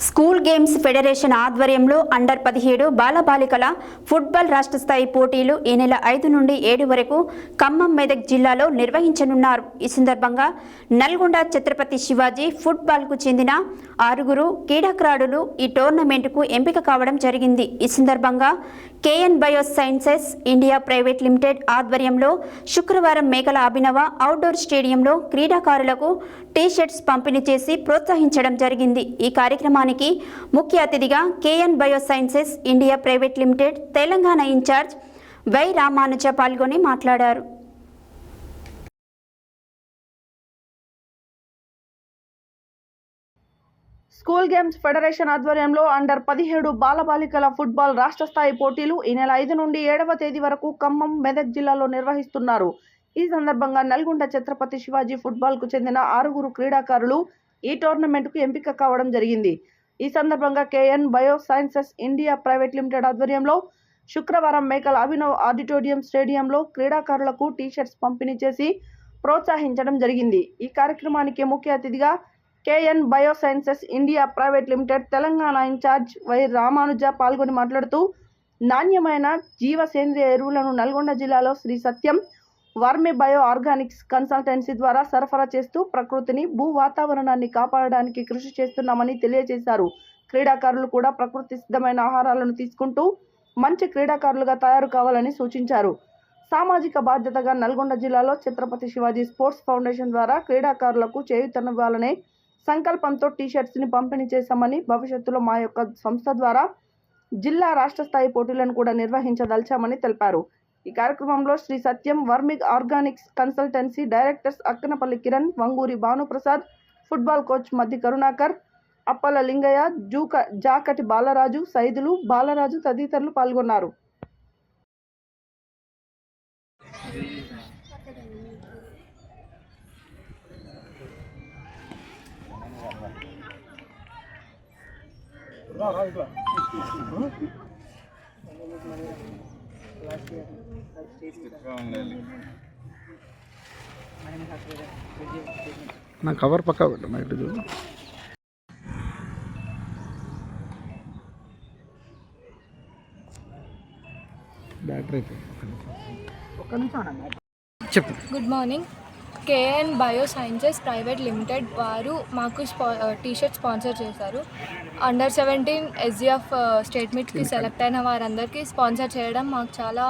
School games federation ఆధ్వర్యంలో under 17 బాలబాలికల football రాష్ట్ర స్థాయి పోటీలు ఈ నెల 5 నుండి 7 వరకు ఖమ్మం మెదక్ జిల్లాలో నిర్వహించనున్నారు. ఈ సందర్భంగా నల్గొండ ఛత్రపతి శివాజీ ఫుట్బాల్కు చెందిన 6 క్రీడాకారులు ఈ టోర్నమెంట్కు ఎంపిక కావడం జరిగింది. ఈ సందర్భంగా KN bio sciences India private limited ఆధ్వర్యంలో శుక్రవారం మేకల అభినవ అవుట్డోర్ స్టేడియంలో క్రీడాకారులకు టీ-షర్ట్స్ పంపిణీ చేసి ప్రోత్సహించడం జరిగింది. ఈ కార్యక్రమానికి ముఖ్య అతిథిగా KN bio sciences India private Limited Telangana in charge Y Ramanuja పాల్గొని మాట్లాడారు. స్కూల్ గేమ్స్ ఫెడరేషన్ ఆధ్వర్యంలో అండర్ 17 బాలబాలికల ఫుట్బాల్ రాష్ట్ర స్థాయి పోటీలు ఈ నెల 5 నుండి 7వ తేదీ వరకు ఖమ్మం మెదక్ జిల్లాలో నిర్వహిస్తున్నారు. ఈ సందర్భంగా నల్గొండ ఛత్రపతి శివాజీ ఫుట్బాల్కు చెందిన 6 క్రీడాకారులు ఈ టోర్నమెంట్కు ఎంపిక కావడం జరిగింది. ఈ సందర్భంగా KN bio sciences India private limited ఆధ్వర్యంలో శుక్రవారం మేకల అభినవ్ ఆడిటోరియం స్టేడియంలో క్రీడాకారులకు టీ-షర్ట్స్ పంపిణీ చేసి ప్రోత్సహించడం జరిగింది. ఈ కార్యక్రమానికి ముఖ్య అతిథిగా KN bio sciences India private Limited Telangana in charge Y Ramanuja పాల్గొని మాట్లాడుతూ నాణ్యమైన జీవ సేంద్రియ ఎరువులను నల్గొండ జిల్లాలో Sri Satyam Vermi Bio Organics Consultancy ద్వారా సరఫరా చేస్తూ ప్రకృతిని భూ వాతావరణాన్ని కాపాడడానికి కృషి చేస్తున్నామని తెలియజేశారు. క్రీడాకారులు కూడా ప్రకృతి సిద్ధమైన ఆహారాలను తీసుకుంటూ మంచి క్రీడాకారులుగా తయారు కావాలని సూచించారు. సామాజిక బాధ్యతగా నల్గొండ జిల్లాలో ఛత్రపతి శివాజీ స్పోర్ట్స్ ఫౌండేషన్ ద్వారా క్రీడాకారులకు చేయూతనివ్వాలనే సంకల్పంతో టీ-షర్ట్స్ని పంపిణీ చేశామని, భవిష్యత్తులో మా యొక్క సంస్థ ద్వారా జిల్లా రాష్ట్ర స్థాయి పోటీలను కూడా నిర్వహించదలిచామని తెలిపారు. ఈ కార్యక్రమంలో Shri Satyam vermi organics consultancy directors Akkanapalli Kiran, Vanguri Bhanuprasad, football coach Maddi Karunakar, Appala Lingaiah, Jakati Balaraju, Saidulu Balaraju తదితరులు పాల్గొన్నారు. నా కవర్ పక్కా పెట్ట మైట్ బ్యాటరీ చెప్పు. Good morning. KN bio sciences private limited వారు మాకు టీ-షర్ట్ స్పాన్సర్ చేశారు. అండర్ 17 ఎస్జిఎఫ్ స్టేట్ మీట్కి సెలెక్ట్ అయిన వారందరికీ స్పాన్సర్ చేయడం మాకు చాలా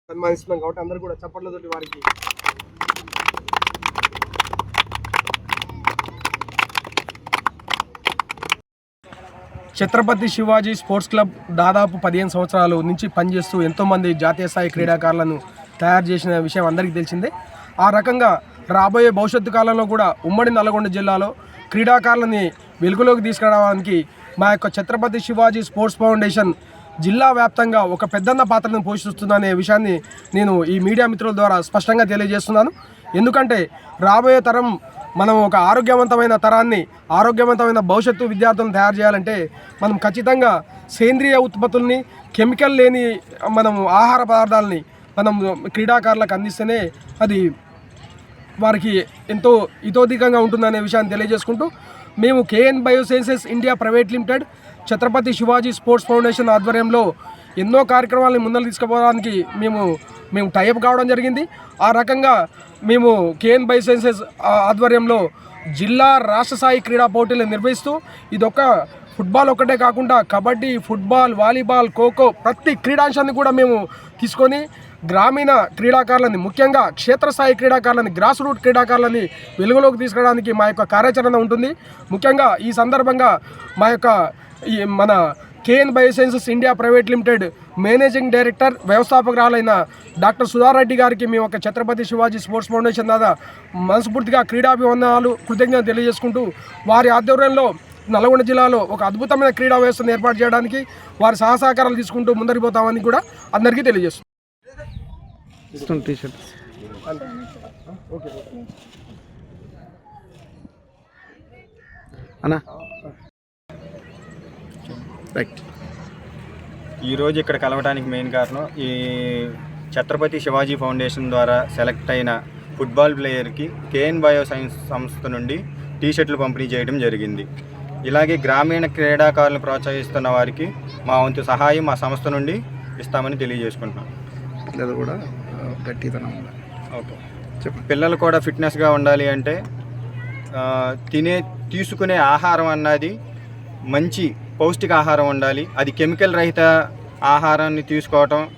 కాబట్టి అందరూ కూడా చప్పట్లతోటి వారికి ఛత్రపతి శివాజీ స్పోర్ట్స్ క్లబ్ దాదాపు 15 సంవత్సరాల నుంచి పనిచేస్తూ ఎంతోమంది జాతీయ స్థాయి క్రీడాకారులను తయారు చేసిన విషయం అందరికీ తెలిసిందే. ఆ రకంగా రాబోయే భవిష్యత్తు కాలంలో కూడా ఉమ్మడి నల్గొండ జిల్లాలో క్రీడాకారులని వెలుగులోకి తీసుకురావడానికి మా యొక్క ఛత్రపతి శివాజీ స్పోర్ట్స్ ఫౌండేషన్ జిల్లా వ్యాప్తంగా ఒక పెద్దన్న పాత్రను పోషిస్తుందనే విషయాన్ని నేను ఈ మీడియా మిత్రుల ద్వారా స్పష్టంగా తెలియజేస్తున్నాను. ఎందుకంటే రాబోయే తరం మనం ఒక ఆరోగ్యవంతమైన తరాన్ని, ఆరోగ్యవంతమైన భవిష్యత్తు విద్యార్థులను తయారు చేయాలంటే మనం ఖచ్చితంగా సేంద్రియ ఉత్పత్తుల్ని, కెమికల్ లేని మనం ఆహార పదార్థాలని మనం క్రీడాకారులకు అందిస్తేనే అది వారికి ఎంతో హితోధికంగా ఉంటుందనే విషయాన్ని తెలియజేసుకుంటూ మేము KN bio sciences India private Limited Chhatrapati Shivaji Sports Foundation ఆధ్వర్యంలో ఎన్నో కార్యక్రమాలను ముందరు తీసుకుపోవడానికి మేము టైఅప్ కావడం జరిగింది. ఆ రకంగా మేము కేఎన్ బయో సైన్సెస్ ఆధ్వర్యంలో జిల్లా రాష్ట్ర స్థాయి క్రీడా పోటీలు నిర్వహిస్తూ ఇదొక ఫుట్బాల్ ఒక్కటే కాకుండా కబడ్డీ, ఫుట్బాల్, వాలీబాల్, ఖోఖో ప్రతి క్రీడాంశాన్ని కూడా మేము తీసుకొని గ్రామీణ క్రీడాకారులని, ముఖ్యంగా క్షేత్రస్థాయి క్రీడాకారులని, గ్రాస్ రూట్ క్రీడాకారులని వెలుగులోకి తీసుకురావడానికి మా యొక్క కార్యాచరణ ఉంటుంది. ముఖ్యంగా ఈ సందర్భంగా మా యొక్క మన KN bio sciences India private limited managing director, వ్యవస్థాపకురాలైన డాక్టర్ సుధారెడ్డి గారికి మేము ఒక ఛత్రపతి శివాజీ స్పోర్ట్స్ ఫౌండేషన్ ద్వారా మనస్ఫూర్తిగా క్రీడాభివందనాలు, కృతజ్ఞతలు తెలియజేసుకుంటూ వారి ఆధ్వర్యంలో నల్గొండ జిల్లాలో ఒక అద్భుతమైన క్రీడా వ్యవస్థను ఏర్పాటు చేయడానికి వారి సహకారాలు తీసుకుంటూ ముందరిపోతామని కూడా అందరికీ తెలియజేస్తున్నాం. ఈరోజు ఇక్కడ కలవడానికి మెయిన్ కారణం ఈ ఛత్రపతి శివాజీ ఫౌండేషన్ ద్వారా సెలెక్ట్ అయిన ఫుట్బాల్ ప్లేయర్కి కేఎన్ బయో సైన్స్ సంస్థ నుండి టీ షర్ట్లు పంపిణీ చేయడం జరిగింది. ఇలాగే గ్రామీణ క్రీడాకారులను ప్రోత్సహిస్తున్న వారికి మా వంతు సహాయం మా సంస్థ నుండి ఇస్తామని తెలియజేసుకుంటున్నాం. పిల్లలు కూడా గట్టితనం ఉండాలి. ఓకే. చెప్పండి. పిల్లలు కూడా ఫిట్నెస్గా ఉండాలి అంటే తీసుకునే ఆహారం అన్నది మంచి పౌష్టికాహారం ఉండాలి. అది కెమికల్ రహిత ఆహారాన్ని తీసుకోవటం,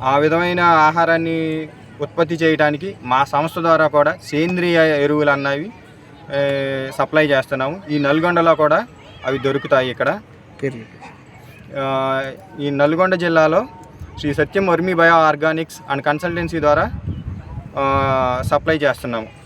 ఆ విధమైన ఆహారాన్ని ఉత్పత్తి చేయడానికి మా సంస్థ ద్వారా కూడా సేంద్రియ ఎరువులు అన్నవి సప్లై చేస్తున్నాము. ఈ నల్గొండలో కూడా అవి దొరుకుతాయి. ఇక్కడ పేరు చెప్పండి. ఈ నల్గొండ జిల్లాలో Sri Satyam Vermi Bio Organics and consultancy ద్వారా సప్లై చేస్తున్నాము.